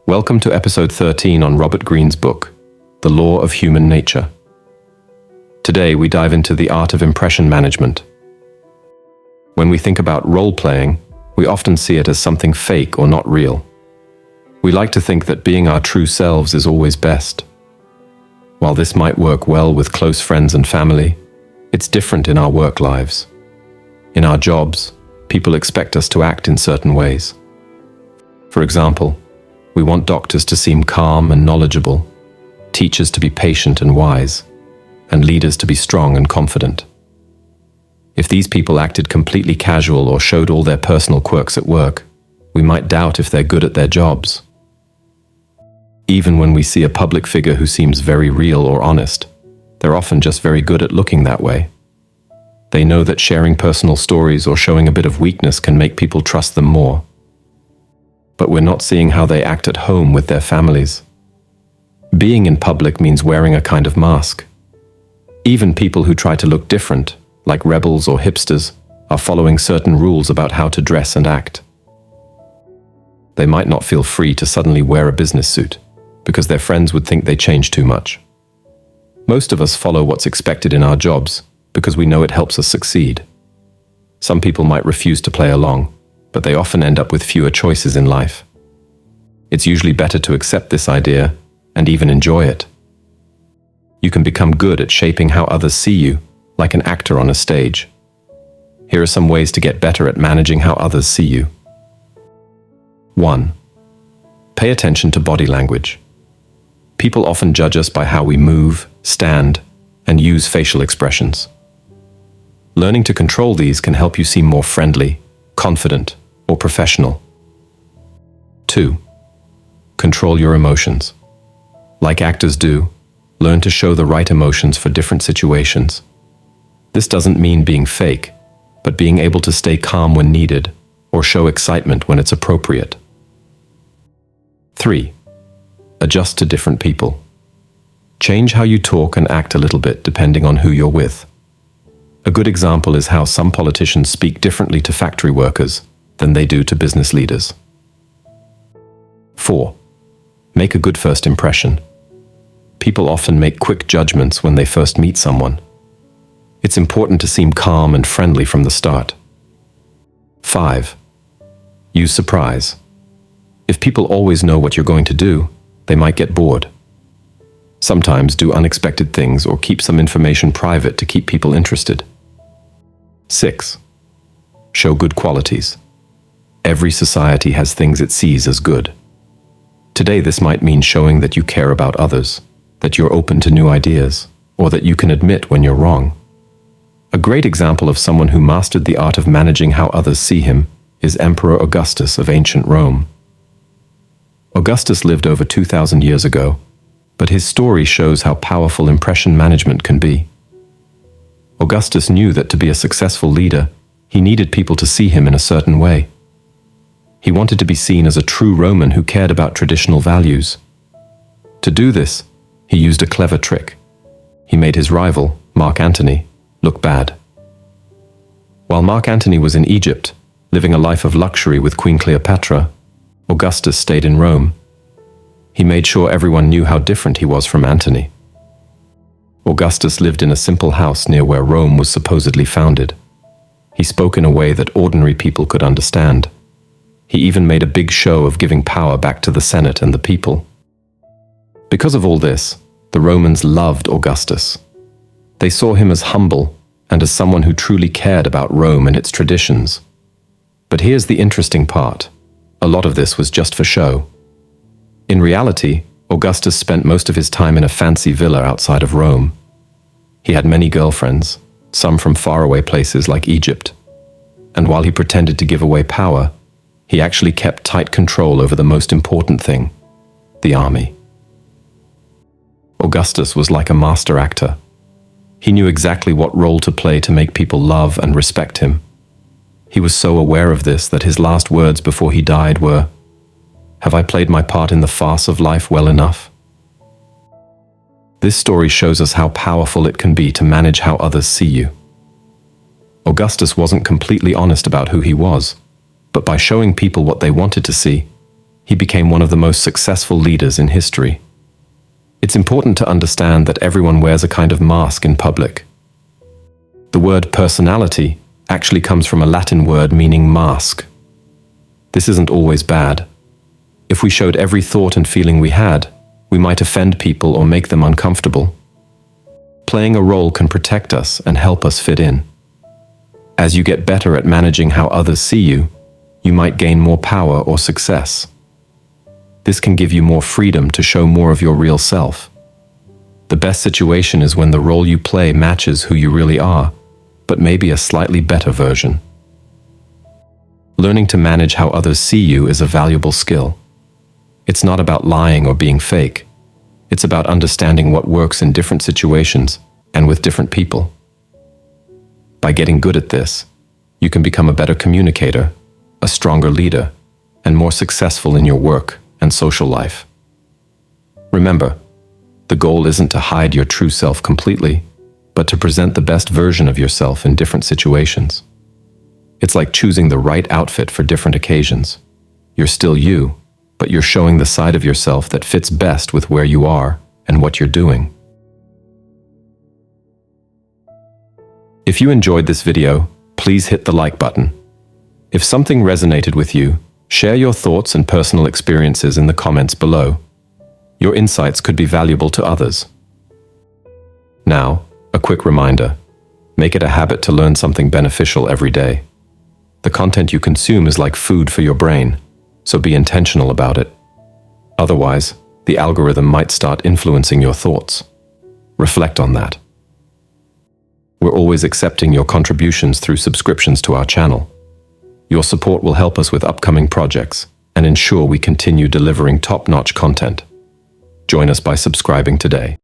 Welcome to episode 13 on Robert Greene's book, The Law of Human Nature. Today we dive into the art of impression management. When we think about role-playing, we often see it as something fake or not real. We like to think that being our true selves is always best. While this might work well with close friends and family, it's different in our work lives. In our jobs, people expect us to act in certain ways. For example, we want doctors to seem calm and knowledgeable, teachers to be patient and wise, and leaders to be strong and confident. If these people acted completely casual or showed all their personal quirks at work, we might doubt if they're good at their jobs. Even when we see a public figure who seems very real or honest, they're often just very good at looking that way. They know that sharing personal stories or showing a bit of weakness can make people trust them more. But we're not seeing how they act at home with their families. Being in public means wearing a kind of mask. Even people who try to look different, like rebels or hipsters, are following certain rules about how to dress and act. They might not feel free to suddenly wear a business suit, because their friends would think they change too much. Most of us follow what's expected in our jobs, because we know it helps us succeed. Some people might refuse to play along, but they often end up with fewer choices in life. It's usually better to accept this idea and even enjoy it. You can become good at shaping how others see you, like an actor on a stage. Here are some ways to get better at managing how others see you. 1. Pay attention to body language. People often judge us by how we move, stand, and use facial expressions. Learning to control these can help you seem more friendly, confident, or professional. 2. Control your emotions. Like actors do, learn to show the right emotions for different situations. This doesn't mean being fake, but being able to stay calm when needed, or show excitement when it's appropriate. 3. Adjust to different people. Change how you talk and act a little bit depending on who you're with. A good example is how some politicians speak differently to factory workers than they do to business leaders. 4. Make a good first impression. People often make quick judgments when they first meet someone. It's important to seem calm and friendly from the start. 5. Use surprise. If people always know what you're going to do, they might get bored. Sometimes do unexpected things or keep some information private to keep people interested. 6. Show good qualities. Every society has things it sees as good. Today this might mean showing that you care about others, that you're open to new ideas, or that you can admit when you're wrong. A great example of someone who mastered the art of managing how others see him is Emperor Augustus of ancient Rome. Augustus lived over 2,000 years ago, but his story shows how powerful impression management can be. Augustus knew that to be a successful leader, he needed people to see him in a certain way. He wanted to be seen as a true Roman who cared about traditional values. To do this, he used a clever trick. He made his rival, Mark Antony, look bad. While Mark Antony was in Egypt, living a life of luxury with Queen Cleopatra, Augustus stayed in Rome. He made sure everyone knew how different he was from Antony. Augustus lived in a simple house near where Rome was supposedly founded. He spoke in a way that ordinary people could understand. He even made a big show of giving power back to the Senate and the people. Because of all this, the Romans loved Augustus. They saw him as humble and as someone who truly cared about Rome and its traditions. But here's the interesting part. A lot of this was just for show. In reality, Augustus spent most of his time in a fancy villa outside of Rome. He had many girlfriends, some from faraway places like Egypt. And while he pretended to give away power, he actually kept tight control over the most important thing, the army. Augustus was like a master actor. He knew exactly what role to play to make people love and respect him. He was so aware of this that his last words before he died were, "Have I played my part in the farce of life well enough?" This story shows us how powerful it can be to manage how others see you. Augustus wasn't completely honest about who he was, but by showing people what they wanted to see, he became one of the most successful leaders in history. It's important to understand that everyone wears a kind of mask in public. The word personality actually comes from a Latin word meaning mask. This isn't always bad. If we showed every thought and feeling we had, we might offend people or make them uncomfortable. Playing a role can protect us and help us fit in. As you get better at managing how others see you, you might gain more power or success. This can give you more freedom to show more of your real self. The best situation is when the role you play matches who you really are, but maybe a slightly better version. Learning to manage how others see you is a valuable skill. It's not about lying or being fake. It's about understanding what works in different situations and with different people. By getting good at this, you can become a better communicator, a stronger leader, and more successful in your work and social life. Remember, the goal isn't to hide your true self completely, but to present the best version of yourself in different situations. It's like choosing the right outfit for different occasions. You're still you, but you're showing the side of yourself that fits best with where you are and what you're doing. If you enjoyed this video, please hit the like button. If something resonated with you, share your thoughts and personal experiences in the comments below. Your insights could be valuable to others. Now, a quick reminder. Make it a habit to learn something beneficial every day. The content you consume is like food for your brain, so be intentional about it. Otherwise, the algorithm might start influencing your thoughts. Reflect on that. We're always accepting your contributions through subscriptions to our channel. Your support will help us with upcoming projects and ensure we continue delivering top-notch content. Join us by subscribing today.